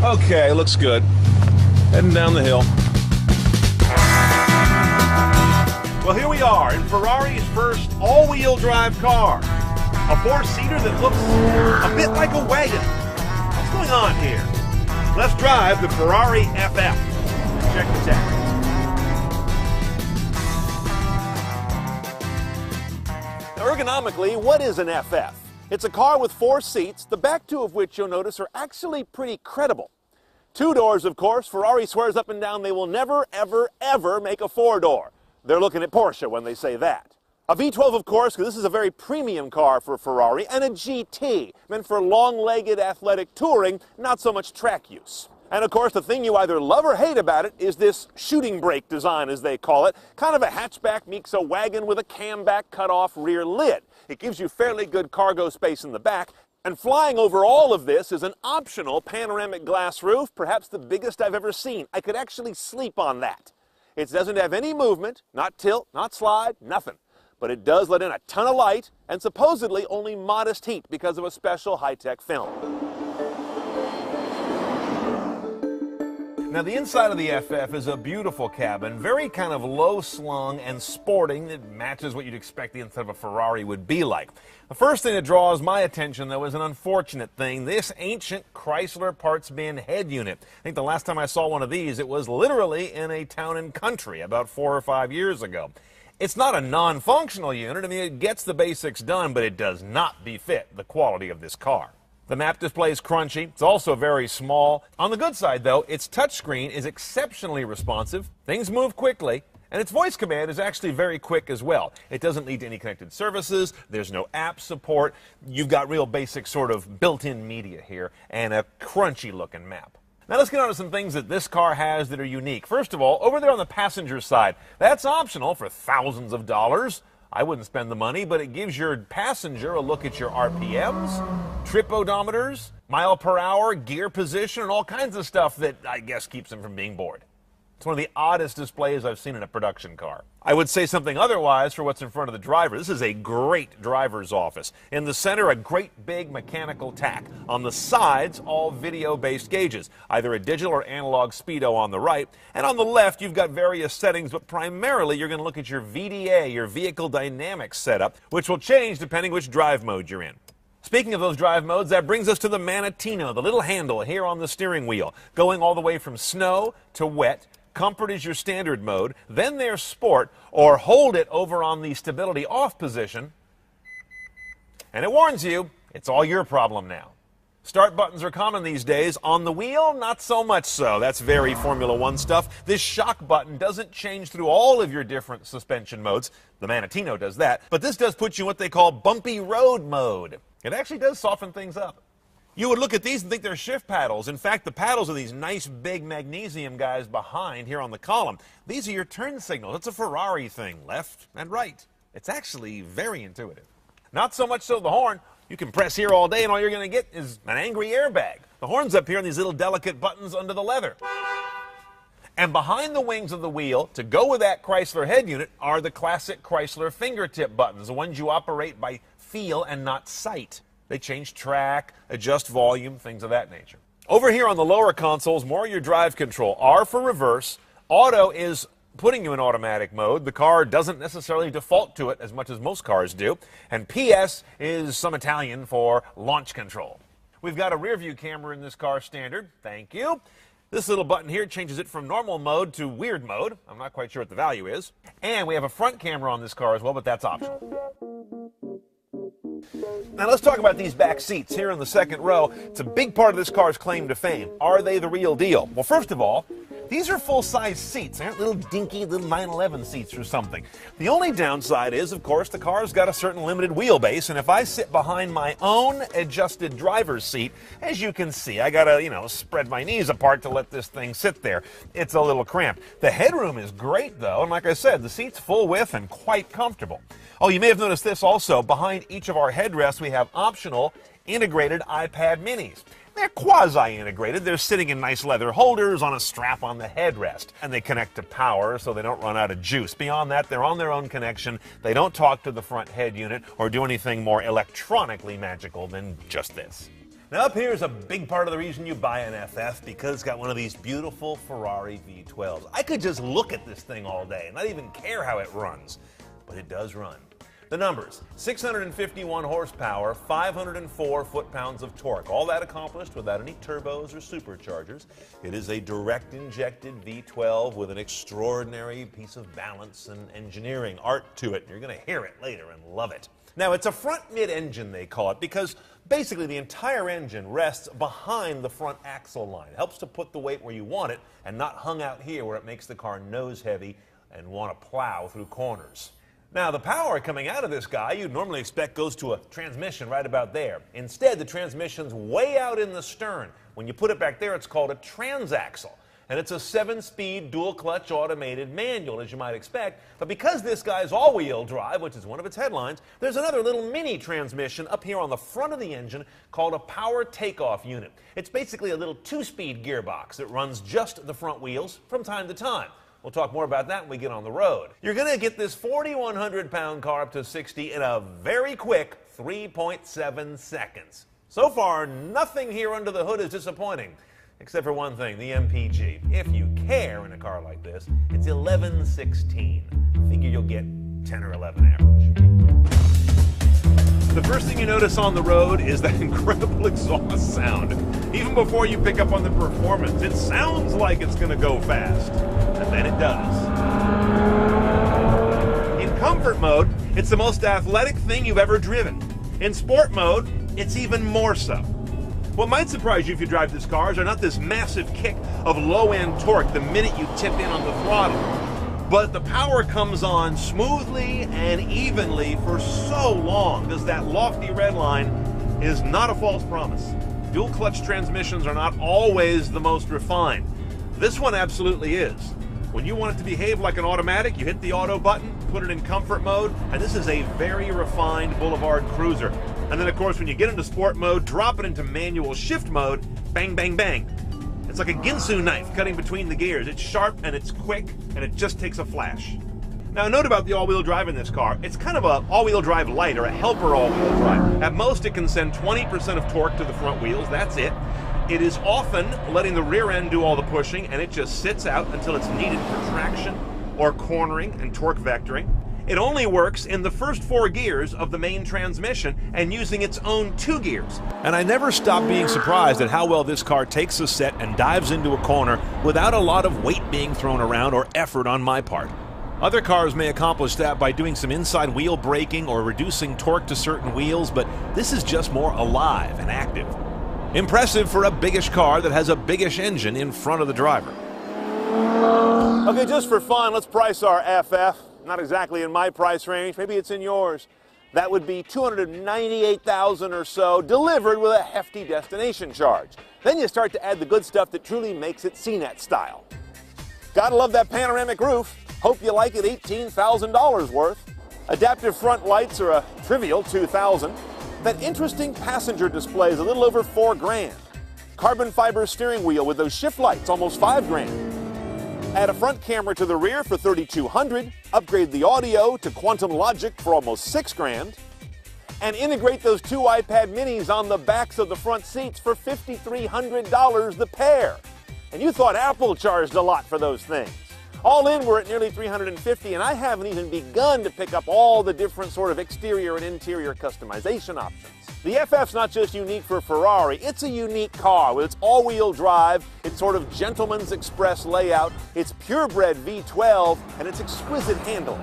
Okay, looks good. Heading down the hill. Well, here we are in Ferrari's first all-wheel drive car. A four-seater that looks a bit like a wagon. What's going on here? Let's drive the Ferrari FF. Check this out. Now, ergonomically, what is an FF? It's a car with four seats, the back two of which you'll notice are actually pretty credible. Two doors, of course. Ferrari swears up and down they will never, ever, ever make a four-door. They're looking at Porsche when they say that. A V12, of course, because this is a very premium car for Ferrari, and a GT, meant for long-legged athletic touring, not so much track use. And of course, the thing you either love or hate about it is this shooting brake design, as they call it. Kind of a hatchback meets a wagon with a camback cut-off rear lid. It gives you fairly good cargo space in the back. And flying over all of this is an optional panoramic glass roof, perhaps the biggest I've ever seen. I could actually sleep on that. It doesn't have any movement, not tilt, not slide, nothing. But it does let in a ton of light and supposedly only modest heat because of a special high-tech film. Now, the inside of the FF is a beautiful cabin, very kind of low-slung and sporting. It matches what you'd expect the inside of a Ferrari would be like. The first thing that draws my attention, though, is an unfortunate thing. This ancient Chrysler parts bin head unit. I think the last time I saw one of these, it was literally in a town and country about 4 or 5 years ago. It's not a non-functional unit. I mean, it gets the basics done, but it does not befit the quality of this car. The map display is crunchy. It's also very small. On the good side, though, its touchscreen is exceptionally responsive. Things move quickly. And its voice command is actually very quick as well. It doesn't lead to any connected services. There's no app support. You've got real basic sort of built-in media here and a crunchy-looking map. Now let's get on to some things that this car has that are unique. First of all, over there on the passenger side, that's optional for thousands of dollars. I wouldn't spend the money, but it gives your passenger a look at your RPMs, trip odometers, mile per hour, gear position, and all kinds of stuff that I guess keeps them from being bored. It's one of the oddest displays I've seen in a production car. I would say something otherwise for what's in front of the driver. This is a great driver's office. In the center, a great big mechanical tack. On the sides, all video-based gauges, either a digital or analog speedo on the right. And on the left, you've got various settings, but primarily you're going to look at your VDA, your vehicle dynamics setup, which will change depending which drive mode you're in. Speaking of those drive modes, that brings us to the Manatino, the little handle here on the steering wheel, going all the way from snow to wet. Comfort is your standard mode, then there's sport, or hold it over on the stability off position, and it warns you, it's all your problem now. Start buttons are common these days. On the wheel, not so much so. That's very Formula One stuff. This shock button doesn't change through all of your different suspension modes. The Manatino does that, but this does put you in what they call bumpy road mode. It actually does soften things up. You would look at these and think they're shift paddles. In fact, the paddles are these nice big magnesium guys behind here on the column. These are your turn signals. It's a Ferrari thing, left and right. It's actually very intuitive. Not so much so the horn. You can press here all day and all you're going to get is an angry airbag. The horn's up here on these little delicate buttons under the leather. And behind the wings of the wheel, to go with that Chrysler head unit, are the classic Chrysler fingertip buttons, the ones you operate by feel and not sight. They change track, adjust volume, things of that nature. Over here on the lower consoles, more your drive control. R for reverse. Auto is putting you in automatic mode. The car doesn't necessarily default to it as much as most cars do. And PS is some Italian for launch control. We've got a rear view camera in this car standard. Thank you. This little button here changes it from normal mode to weird mode. I'm not quite sure what the value is. And we have a front camera on this car as well, but that's optional. Now let's talk about these back seats here in the second row. It's a big part of this car's claim to fame. Are they the real deal? Well, first of all, these are full-size seats. They aren't little dinky little 911 seats or something. The only downside is, of course, the car's got a certain limited wheelbase, and if I sit behind my own adjusted driver's seat, as you can see, I gotta, spread my knees apart to let this thing sit there. It's a little cramped. The headroom is great, though, and like I said, the seat's full width and quite comfortable. Oh, you may have noticed this also. Behind each of our headrests, we have optional integrated iPad minis. They're quasi-integrated. They're sitting in nice leather holders on a strap on the headrest. And they connect to power so they don't run out of juice. Beyond that, they're on their own connection. They don't talk to the front head unit or do anything more electronically magical than just this. Now up here is a big part of the reason you buy an FF, because it's got one of these beautiful Ferrari V12s. I could just look at this thing all day and not even care how it runs, but it does run. The numbers: 651 horsepower, 504 foot-pounds of torque. All that accomplished without any turbos or superchargers. It is a direct-injected V12 with an extraordinary piece of balance and engineering art to it. You're going to hear it later and love it. Now, it's a front mid-engine, they call it, because basically the entire engine rests behind the front axle line. It helps to put the weight where you want it and not hung out here where it makes the car nose heavy and want to plow through corners. Now, the power coming out of this guy you'd normally expect goes to a transmission right about there. Instead, the transmission's way out in the stern. When you put it back there, it's called a transaxle. And it's a 7-speed dual-clutch automated manual, as you might expect. But because this guy's all-wheel drive, which is one of its headlines, there's another little mini transmission up here on the front of the engine called a power takeoff unit. It's basically a little 2-speed gearbox that runs just the front wheels from time to time. We'll talk more about that when we get on the road. You're going to get this 4,100-pound car up to 60 in a very quick 3.7 seconds. So far, nothing here under the hood is disappointing. Except for one thing, the MPG. If you care in a car like this, it's 1116. Figure you'll get 10 or 11 average. The first thing you notice on the road is that incredible exhaust sound. Even before you pick up on the performance, it sounds like it's going to go fast. And then it does. In comfort mode, it's the most athletic thing you've ever driven. In sport mode, it's even more so. What might surprise you if you drive this car is not this massive kick of low-end torque the minute you tip in on the throttle, but the power comes on smoothly and evenly for so long, because that lofty red line is not a false promise. Dual-clutch transmissions are not always the most refined. This one absolutely is. When you want it to behave like an automatic, you hit the auto button, put it in comfort mode, and this is a very refined boulevard cruiser. And then, of course, when you get into sport mode, drop it into manual shift mode, bang, bang, bang. It's like a Ginsu knife cutting between the gears. It's sharp and it's quick, and it just takes a flash. Now, a note about the all-wheel drive in this car. It's kind of an all-wheel drive light, or a helper all-wheel drive. At most, it can send 20% of torque to the front wheels. That's it. It is often letting the rear end do all the pushing, and it just sits out until it's needed for traction or cornering and torque vectoring. It only works in the first 4 gears of the main transmission and using its own 2 gears. And I never stop being surprised at how well this car takes a set and dives into a corner without a lot of weight being thrown around or effort on my part. Other cars may accomplish that by doing some inside wheel braking or reducing torque to certain wheels, but this is just more alive and active. Impressive for a biggish car that has a biggish engine in front of the driver. Okay, just for fun, let's price our FF. Not exactly in my price range, maybe it's in yours. That would be $298,000 or so, delivered with a hefty destination charge. Then you start to add the good stuff that truly makes it CNET style. Gotta love that panoramic roof. Hope you like it, $18,000 worth. Adaptive front lights are a trivial $2,000. That interesting passenger display is a little over $4,000. Carbon fiber steering wheel with those shift lights, almost $5,000. Add a front camera to the rear for $3,200, upgrade the audio to Quantum Logic for almost $6,000, and integrate those 2 iPad minis on the backs of the front seats for $5,300 the pair. And you thought Apple charged a lot for those things. All in, we're at nearly $350, and I haven't even begun to pick up all the different sort of exterior and interior customization options. The FF's not just unique for Ferrari, it's a unique car with its all-wheel drive, its sort of gentleman's express layout, its purebred V12, and its exquisite handling.